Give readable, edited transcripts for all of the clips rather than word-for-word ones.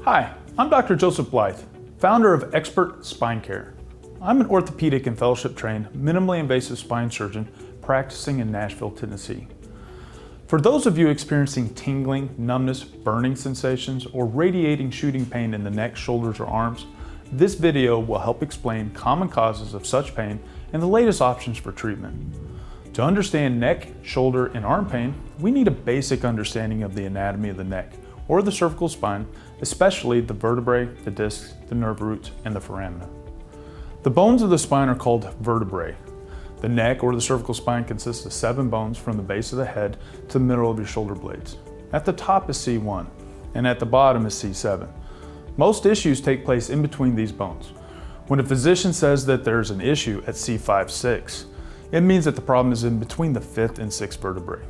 Hi, I'm Dr. Joseph Blythe, founder of Expert Spine Care. I'm an orthopedic and fellowship-trained, minimally invasive spine surgeon practicing in Nashville, Tennessee. For those of you experiencing tingling, numbness, burning sensations, or radiating shooting pain in the neck, shoulders, or arms, this video will help explain common causes of such pain and the latest options for treatment. To understand neck, shoulder, and arm pain, we need a basic understanding of the anatomy of the neck, or the cervical spine, especially the vertebrae, the discs, the nerve roots, and the foramina. The bones of the spine are called vertebrae. The neck or the cervical spine consists of 7 bones from the base of the head to the middle of your shoulder blades. At the top is C1, and at the bottom is C7. Most issues take place in between these bones. When a physician says that there's an issue at C5-6, it means that the problem is in between the 5th and 6th vertebrae.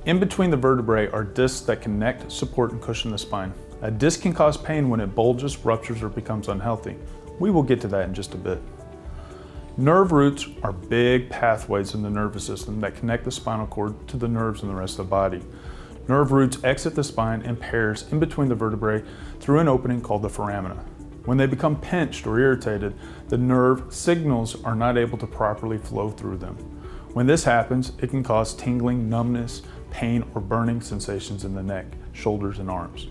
In between the vertebrae are discs that connect, support, and cushion the spine. A disc can cause pain when it bulges, ruptures, or becomes unhealthy. We will get to that in just a bit. Nerve roots are big pathways in the nervous system that connect the spinal cord to the nerves in the rest of the body. Nerve roots exit the spine in pairs in between the vertebrae through an opening called the foramina. When they become pinched or irritated, the nerve signals are not able to properly flow through them. When this happens, it can cause tingling, numbness, pain, or burning sensations in the neck, shoulders, and arms.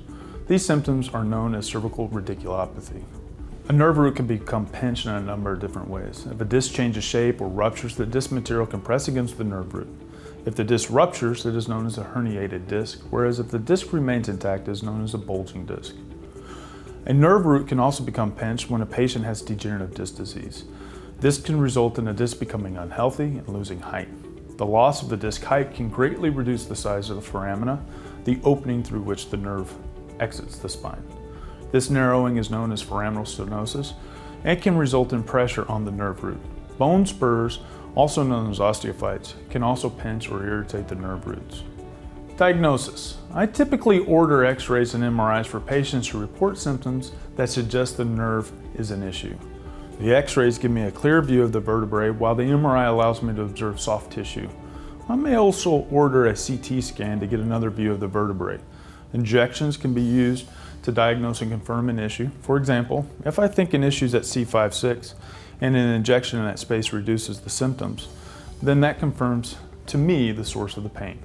These symptoms are known as cervical radiculopathy. A nerve root can become pinched in a number of different ways. If a disc changes shape or ruptures, the disc material can press against the nerve root. If the disc ruptures, it is known as a herniated disc, whereas if the disc remains intact, it is known as a bulging disc. A nerve root can also become pinched when a patient has degenerative disc disease. This can result in a disc becoming unhealthy and losing height. The loss of the disc height can greatly reduce the size of the foramina, the opening through which the nerve exits the spine. This narrowing is known as foraminal stenosis and can result in pressure on the nerve root. Bone spurs, also known as osteophytes, can also pinch or irritate the nerve roots. Diagnosis. I typically order x-rays and MRIs for patients who report symptoms that suggest the nerve is an issue. The x-rays give me a clear view of the vertebrae, while the MRI allows me to observe soft tissue. I may also order a CT scan to get another view of the vertebrae. Injections can be used to diagnose and confirm an issue. For example, if I think an issue is at C5-6 and an injection in that space reduces the symptoms, then that confirms to me the source of the pain.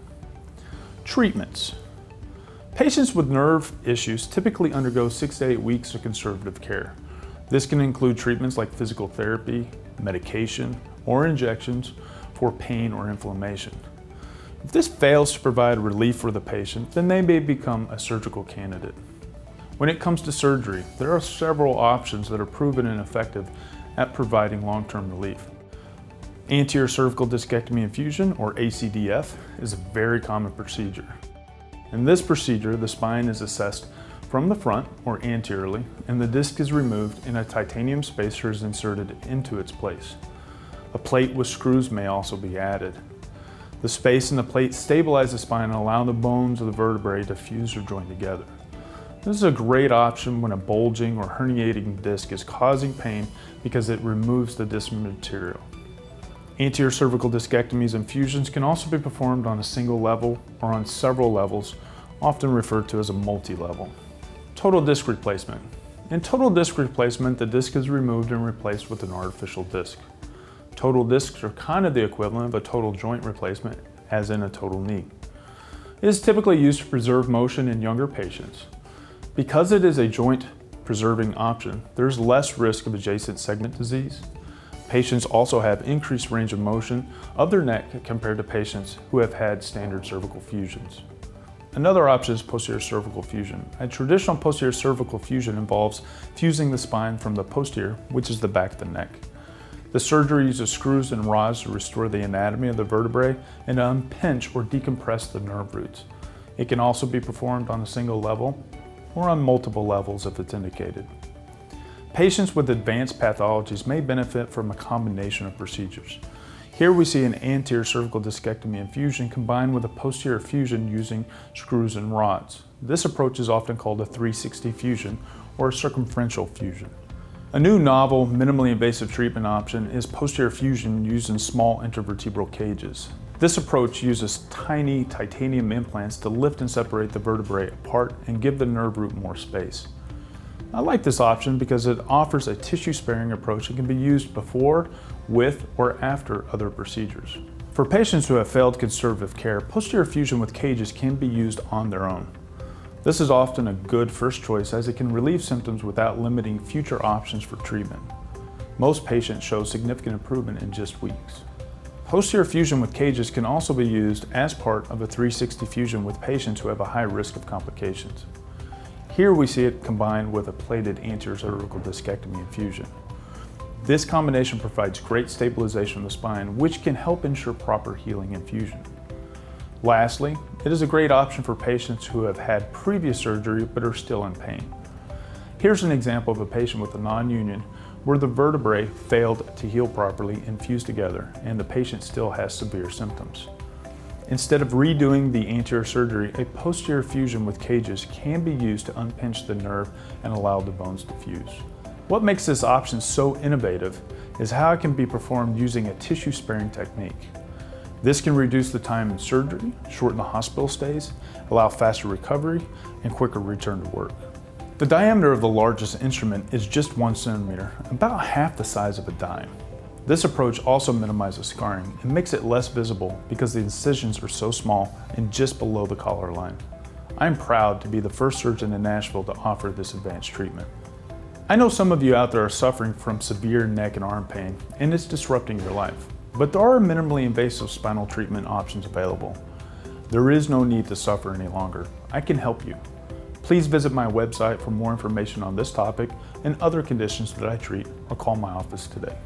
Treatments. Patients with nerve issues typically undergo 6 to 8 weeks of conservative care. This can include treatments like physical therapy, medication, or injections for pain or inflammation. If this fails to provide relief for the patient, then they may become a surgical candidate. When it comes to surgery, there are several options that are proven and effective at providing long-term relief. Anterior cervical discectomy and fusion, or ACDF, is a very common procedure. In this procedure, the spine is assessed from the front, or anteriorly, and the disc is removed and a titanium spacer is inserted into its place. A plate with screws may also be added. The space in the plate stabilizes the spine and allow the bones of the vertebrae to fuse or join together. This is a great option when a bulging or herniating disc is causing pain because it removes the disc material. Anterior cervical discectomies and fusions can also be performed on a single level or on several levels, often referred to as a multi-level. Total disc replacement. In total disc replacement, the disc is removed and replaced with an artificial disc. Total discs are kind of the equivalent of a total joint replacement, as in a total knee. It is typically used to preserve motion in younger patients. Because it is a joint preserving option, there's less risk of adjacent segment disease. Patients also have increased range of motion of their neck compared to patients who have had standard cervical fusions. Another option is posterior cervical fusion. A traditional posterior cervical fusion involves fusing the spine from the posterior, which is the back of the neck. The surgery uses screws and rods to restore the anatomy of the vertebrae and to unpinch or decompress the nerve roots. It can also be performed on a single level or on multiple levels if it's indicated. Patients with advanced pathologies may benefit from a combination of procedures. Here we see an anterior cervical discectomy and fusion combined with a posterior fusion using screws and rods. This approach is often called a 360 fusion or a circumferential fusion. A new novel, minimally invasive treatment option is posterior fusion used in small intervertebral cages. This approach uses tiny titanium implants to lift and separate the vertebrae apart and give the nerve root more space. I like this option because it offers a tissue-sparing approach and can be used before, with, or after other procedures. For patients who have failed conservative care, posterior fusion with cages can be used on their own. This is often a good first choice as it can relieve symptoms without limiting future options for treatment. Most patients show significant improvement in just weeks. Posterior fusion with cages can also be used as part of a 360 fusion with patients who have a high risk of complications. Here we see it combined with a plated anterior cervical discectomy and fusion. This combination provides great stabilization of the spine, which can help ensure proper healing and fusion. Lastly, it is a great option for patients who have had previous surgery but are still in pain. Here's an example of a patient with a non-union where the vertebrae failed to heal properly and fuse together, and the patient still has severe symptoms. Instead of redoing the anterior surgery, a posterior fusion with cages can be used to unpinch the nerve and allow the bones to fuse. What makes this option so innovative is how it can be performed using a tissue-sparing technique. This can reduce the time in surgery, shorten the hospital stays, allow faster recovery, and quicker return to work. The diameter of the largest instrument is just 1 centimeter, about half the size of a dime. This approach also minimizes scarring and makes it less visible because the incisions are so small and just below the collar line. I'm proud to be the first surgeon in Nashville to offer this advanced treatment. I know some of you out there are suffering from severe neck and arm pain, and it's disrupting your life. But there are minimally invasive spinal treatment options available. There is no need to suffer any longer. I can help you. Please visit my website for more information on this topic and other conditions that I treat, or call my office today.